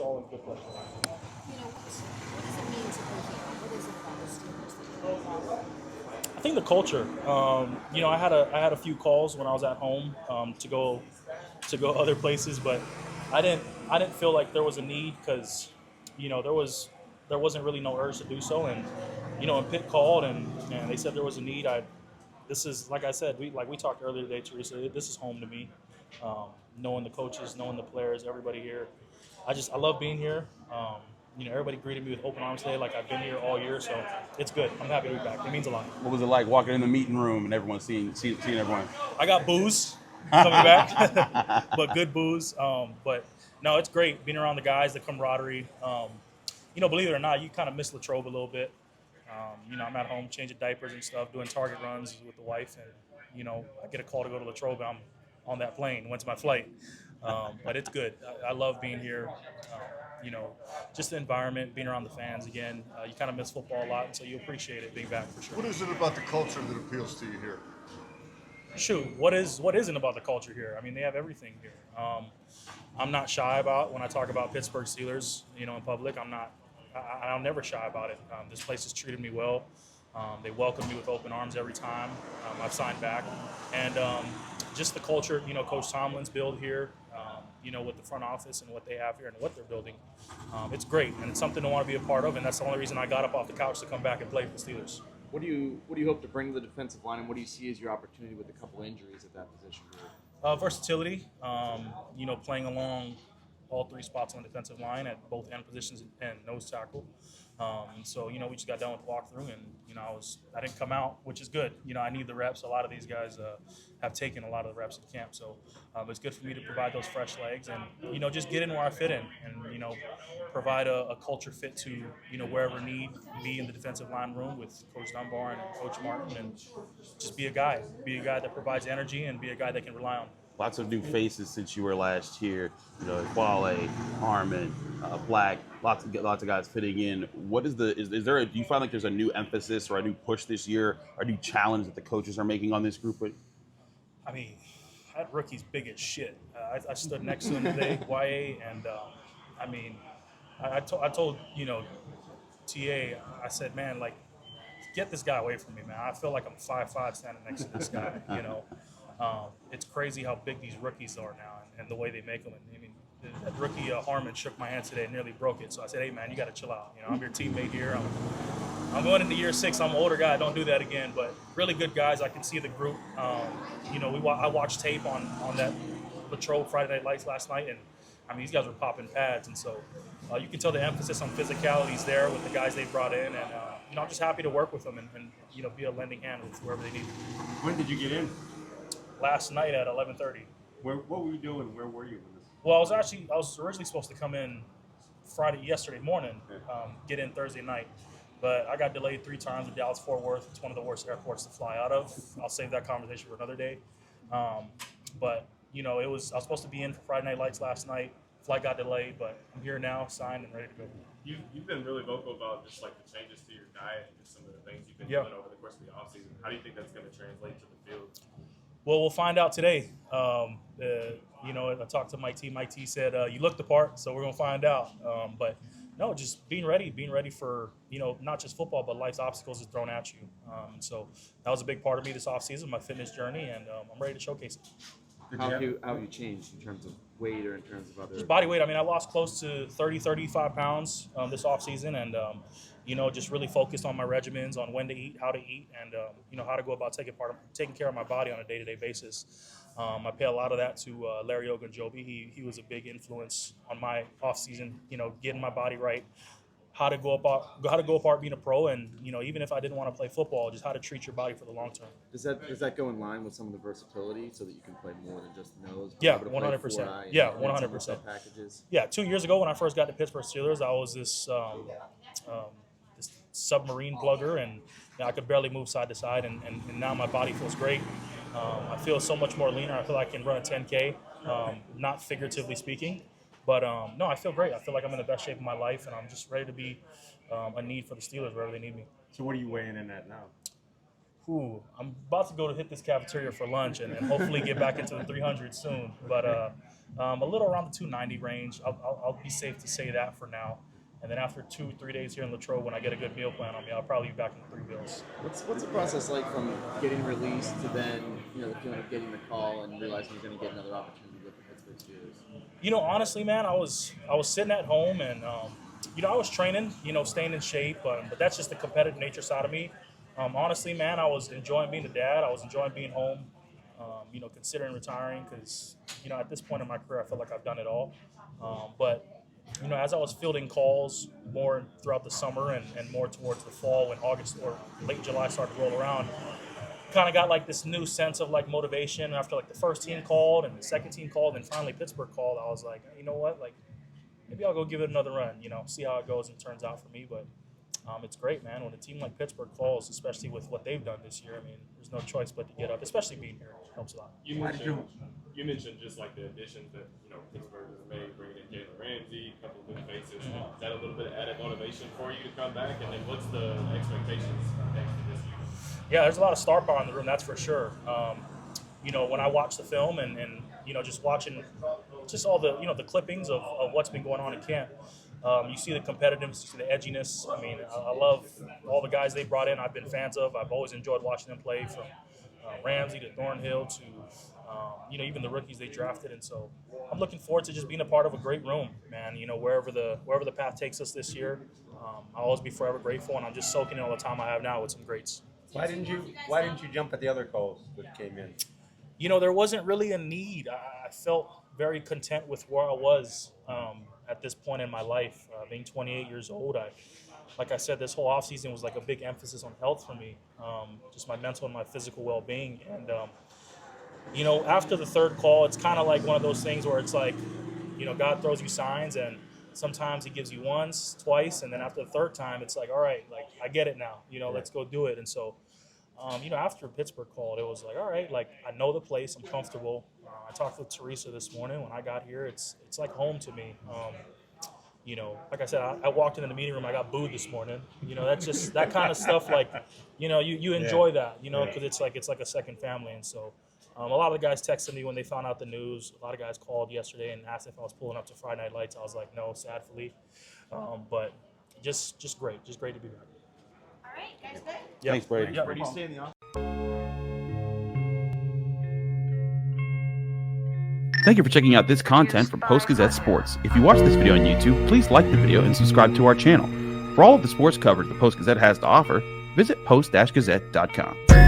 all in good place. What does it mean to be here? What is it about the Steelers that you love? I think the culture. I had a few calls when I was at home to go other places, but I didn't feel like there was a need because there wasn't really no urge to do so, and and Pitt called and they said there was a need. This is, like I said, we talked earlier today, Teresa. This is home to me. Knowing the coaches, knowing the players, everybody here. I love being here. Everybody greeted me with open arms today, like I've been here all year, so it's good. I'm happy to be back. It means a lot. What was it like walking in the meeting room and everyone seeing everyone? I got booze coming back, but good booze. But no, it's great being around the guys, the camaraderie. Believe it or not, you kind of miss Latrobe a little bit. I'm at home changing diapers and stuff, doing target runs with the wife, and I get a call to go to Latrobe. I'm on that plane. Went to my flight, but it's good. I love being here. Just the environment, being around the fans again. You kind of miss football a lot, and so you appreciate it being back for sure. What is it about the culture that appeals to you here? Shoot, what isn't about the culture here? I mean, they have everything here. I'm not shy about when I talk about Pittsburgh Steelers, in public. I'll never shy about it. This place has treated me well. They welcome me with open arms every time. I've signed back, and just the culture, Coach Tomlin's build here. With the front office and what they have here and what they're building. It's great, and it's something to want to be a part of, and that's the only reason I got up off the couch to come back and play for the Steelers. What do you hope to bring to the defensive line, and what do you see as your opportunity with a couple injuries at that position group? Versatility, playing along all three spots on the defensive line at both end positions and nose tackle. So we just got done with walkthrough, and I didn't come out, which is good. I need the reps. A lot of these guys have taken a lot of the reps at camp, so it's good for me to provide those fresh legs and just get in where I fit in, and provide a culture fit to wherever need be in the defensive line room with Coach Dunbar and Coach Martin, and just be a guy that provides energy and be a guy they can rely on. Lots of new faces since you were last here. Quale, Harmon, Black, lots of guys fitting in. What is do you find like there's a new emphasis or a new push this year, or a new challenge that the coaches are making on this group? I mean, that rookie's big as shit. I stood next to him today, YA, and I told TA, I said, man, like, get this guy away from me, man. I feel like I'm 5'5" standing next to this guy. It's crazy how big these rookies are now and the way they make them. I mean, that rookie Harmon shook my hand today and nearly broke it. So I said, hey, man, you got to chill out. I'm your teammate here. I'm going into year 6. I'm an older guy. Don't do that again. But really good guys. I can see the group. I watched tape on that Latrobe Friday Night Lights last night, and these guys were popping pads, and so you can tell the emphasis on physicality is there with the guys they brought in, and I'm just happy to work with them and be a lending hand with whoever they need. When did you get in? Last night at 11:30. What were you doing? Where were you? Well, I was originally supposed to come in yesterday morning, get in Thursday night, but I got delayed 3 times in Dallas-Fort Worth. It's one of the worst airports to fly out of. I'll save that conversation for another day. But I was supposed to be in for Friday Night Lights last night. Flight got delayed, but I'm here now, signed and ready to go. You've been really vocal about just like the changes to your diet and just some of the things you've been doing over the course of the offseason. How do you think that's going to translate to the field? Well, we'll find out today. I talked to Mike T. Mike T said, you look the part, so we're going to find out. But no, just being ready for, not just football, but life's obstacles is thrown at you. So that was a big part of me this offseason, my fitness journey, and I'm ready to showcase it. How have you changed in terms of weight or in terms of other? Just body weight. I lost close to 35 pounds this offseason, and, just really focused on my regimens, on when to eat, how to eat, and, how to go about taking care of my body on a day-to-day basis. I pay a lot of that to Larry Ogunjobi. He was a big influence on my offseason, getting my body right, how to go apart being a pro, and even if I didn't want to play football, just how to treat your body for the long term. Does that go in line with some of the versatility so that you can play more than just nose? Yeah, 100%. Yeah, 100%. Packages. Yeah, 2 years ago when I first got to Pittsburgh Steelers, I was this submarine plugger, and I could barely move side to side, and now my body feels great. I feel so much more leaner. I feel like I can run a 10K, not figuratively speaking. But, no, I feel great. I feel like I'm in the best shape of my life, and I'm just ready to be a need for the Steelers wherever they need me. So what are you weighing in at now? I'm about to go to hit this cafeteria for lunch and hopefully get back into the 300 soon. But a little around the 290 range. I'll be safe to say that for now. And then after 2-3 days here in Latrobe, when I get a good meal plan on me, I'll probably be back in the 3 bills. What's the process like from getting released to then, the feeling of getting the call and realizing you're going to get another opportunity with the Pittsburgh Steelers? Honestly, man, I was sitting at home and I was training, staying in shape, but that's just the competitive nature side of me. Honestly, man, I was enjoying being a dad. I was enjoying being home. Considering retiring because at this point in my career, I feel like I've done it all. But as I was fielding calls more throughout the summer and more towards the fall when August or late July started to roll around, kind of got like this new sense of like motivation after like the first team called and the second team called and finally Pittsburgh called. I was like, you know what, like maybe I'll go give it another run, see how it goes and turns out for me. But it's great, man. When a team like Pittsburgh calls, especially with what they've done this year, I mean, there's no choice but to get up, especially being here. It helps a lot. You mentioned just like the additions that Pittsburgh has made, bringing in Jalen, Ramsey, a couple of new faces. Is that a little bit of added motivation for you to come back? And then what's the expectations next to this year? Yeah, there's a lot of star power in the room, that's for sure. When I watch the film and just watching just all the the clippings of what's been going on in camp. You see the competitiveness, you see the edginess. I mean, I love all the guys they brought in. I've been fans of. I've always enjoyed watching them play, from Ramsey to Thornhill to even the rookies they drafted. And so I'm looking forward to just being a part of a great room, man. Wherever the path takes us this year, I'll always be forever grateful. And I'm just soaking in all the time I have now with some greats. Why didn't you jump at the other calls that came in? There wasn't really a need. I felt very content with where I was at this point in my life, being 28 years old. Like I said, this whole offseason was like a big emphasis on health for me, just my mental and my physical well-being. And, after the third call, it's kind of like one of those things where it's like, God throws you signs, and sometimes he gives you once, twice, and then after the third time, it's like, all right, like I get it now, let's go do it. And so, after Pittsburgh called, it was like, all right, like I know the place, I'm comfortable. I talked with Teresa this morning when I got here. It's like home to me. Like I said, I walked into the meeting room, I got booed this morning. That's just that kind of stuff. Like, you enjoy that, because it's like a second family. And so, a lot of the guys texted me when they found out the news. A lot of guys called yesterday and asked if I was pulling up to Friday Night Lights. I was like, no, sadly. But just great to be back. All right, guys, good? Yeah. Thanks, Brady. Yeah, Where do you stay in the office? Thank you for checking out this content from Post-Gazette Sports. If you watch this video on YouTube, please like the video and subscribe to our channel. For all of the sports coverage the Post-Gazette has to offer, visit post-gazette.com.